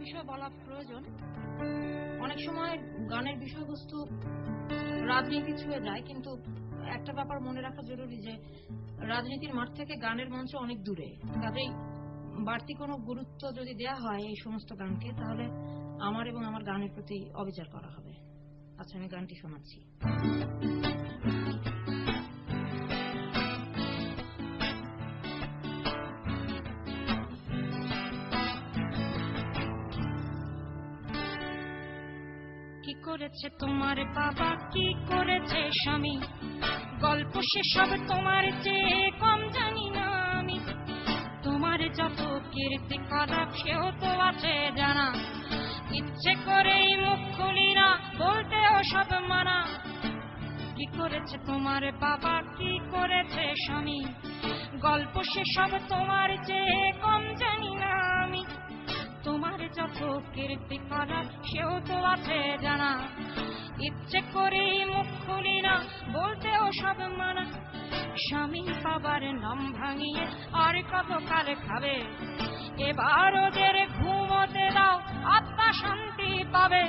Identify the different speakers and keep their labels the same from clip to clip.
Speaker 1: বিষয় বলা প্রয়োজন। অনেক সময় গানের বিষয়বস্তু রাজনীতি ছুঁয়ে যায়, কিন্তু একটা ব্যাপার মনে রাখা জরুরি যে রাজনীতির মাঠ থেকে গানের মঞ্চ অনেক দূরে। কাজেই বাড়তি কোনো গুরুত্ব যদি দেয়া হয় এই সমস্ত গানকে, তাহলে আমার এবং আমার গানের প্রতি অবিচার করা হবে। আচ্ছা, আমি গানটি শোনাচ্ছি। কি করেছে তোমার বাবা, কি করেছে স্বামী, গল্প সেসব তোমার চেয়ে কম জানি না আমি। তোমার যত কীর্তি কলাপ সেও তো আছে জানা, ইচ্ছে করেই মুখ খুলি না, বলতেও সব মানা। কি করেছে তোমার বাবা, কি করেছে স্বামী, গল্প সেসব তোমার চেয়ে কম জানি না আমি। তোমার যত কীর্তি কলাপ সেও তো আছে জানা, ইচ্ছে করেই মুখ খুলি না, বলতেও সব মানা। স্বামী বাবার নাম ভাঙিয়ে আর কত কাল খাবে, এবার ওদের ঘুমোতে দাও, আত্মা শান্তি পাবে।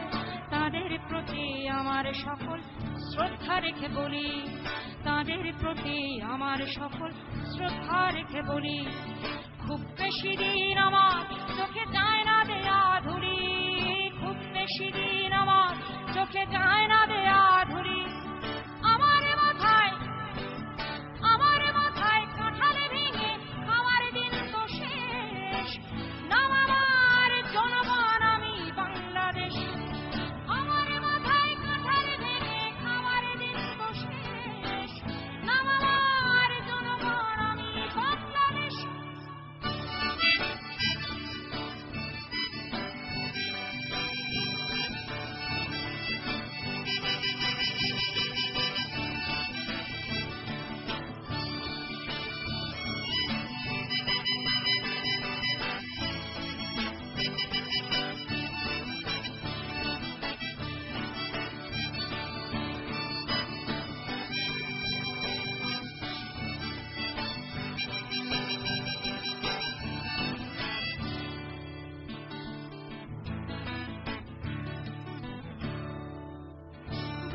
Speaker 1: তাদের প্রতি আমার সকল শ্রদ্ধা রেখে বলি, তাদের প্রতি আমার সকল শ্রদ্ধা রেখে বলি। খুব বেশি দিন আমার চোখে যায় না দেয়া ধুলি, খুব বেশি দিন আমার চোখে যায় না দেয়া ধুলি। আমার মাথায় কাঁঠালে ভেঙে খাওয়ার দিন তো শেষ, নাম আমার জনগণ আমি বাংলাদেশ। আমার মাথায় কাঁঠালে ভেঙে খাওয়ার দিন তো শেষ, নাম আমার জনগণ আমি বাংলাদেশ।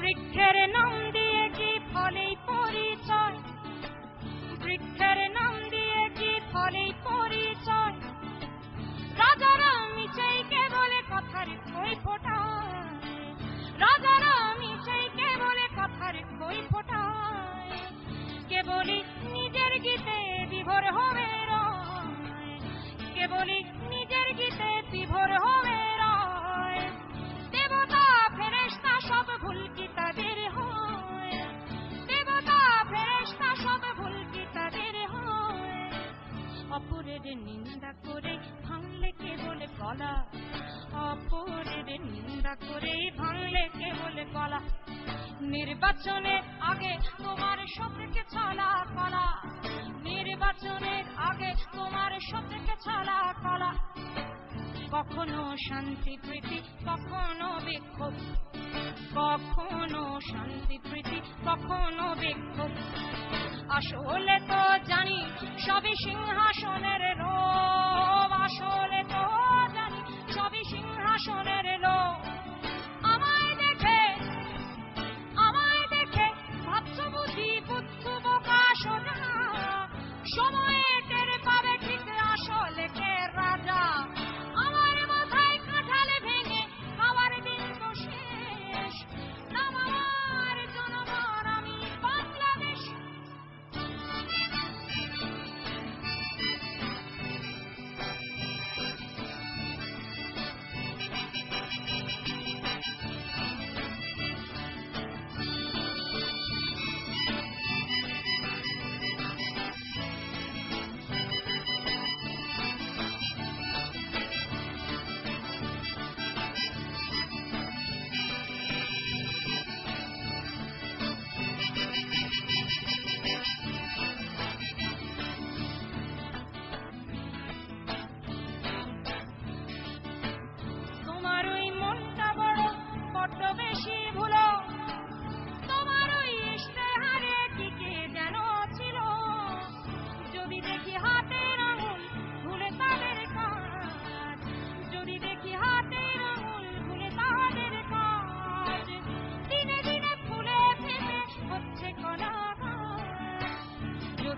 Speaker 1: বৃক্ষের নাম দিয়ে কি ফলেই পরিচয়, বৃক্ষের নাম দিয়ে কি ফলেই পরিচয়। রাজারা মিচাইকে বলে কথার খই ফোটায়, রাজারা মিচাইকে বলে কথার খই ফোটায়। কেবলই নিজের গীতে বিভোর হবে রয়, কেবলই নিজের গীতে বিভোর হবে রয়। দেবতা ফেরেশতা সব ভুল কি তাদের হয়, দেবতা ফেরেশতা সব ভুল কি তাদের হয়। অপরের নিন্দা করে ভাঙলে কে বলে গলা, অপরের নিন্দা করে ভাঙলে কে বলে গলা। নির্বাচনের আগে তোমার শত্রুকে ছলা কলা, নির্বাচনের আগে তোমার শত্রুকে ছলা কলা। কখনো শান্তি প্রীতি কখনো বিক্ষোভ, কখনো শান্তি প্রীতি কখনো বিক্ষোভ। আসলে তো জানি সবই সিংহাসনের লোভ, আসলে তো জানি সবই সিংহাসনের লোভ। আমায় দেখে ভাবছো বুঝি বুদ্ধ বোকা সোজা, সময়ে টের পাবে ঠিক আসলে কে রাজা। আমার মাথায় কাঁঠালে ভেঙে খাওয়ার দিন তো শেষ, নাম আমার জনগণ আমি বাংলাদেশ।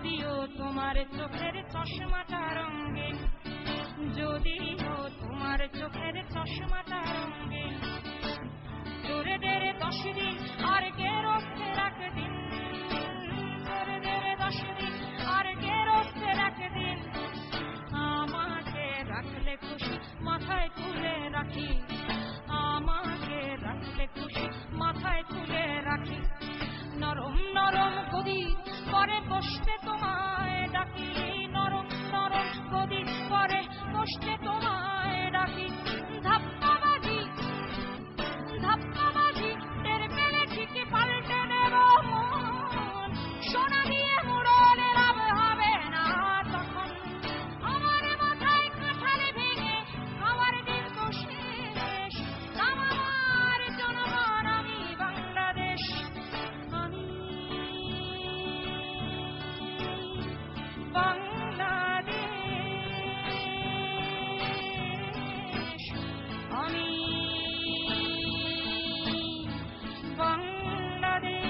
Speaker 1: যদিও তোমার চোখের চশমাটা রঙিন, যদিও তোমার চোখের চশমাটা রঙিন। জোরে দেরে 10 দিন আর গেরস্তের 1 দিন, জোরে দেরে 10 দিন আর গেরস্তের 1 দিন। আমাকে রাখলে খুশি মাথায় তুলে রাখি, আমাকে রাখলে খুশি মাথায় তুলে রাখি। নরম নরম গদি পরে বসতে তোমায় ডাকি, নরম নরম গদি পরে বসতে তোমায় ডাকি। ধাপ্পাবাজি ধাপ্পাবাজি টের পেলে ঠিকই পাল্টে দেব মন, সোনা দিয়ে মুড়লে লাভ হবে না তখন। আমার মাথায় কাঁঠালে ভেঙে খাওয়ার দিন তো শেষ, নাম আমার জনগণ আমি বাংলাদেশ, আমি বাংলাদেশ, আমি বাংলাদেশ,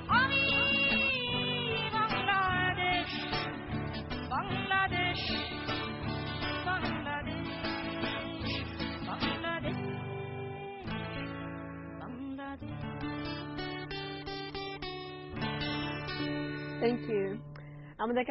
Speaker 1: আমি বাংলাদেশ, বাংলাদেশ, বাংলাদেশ, বাংলাদেশ, বাংলাদেশ।
Speaker 2: Thank you. আমাদের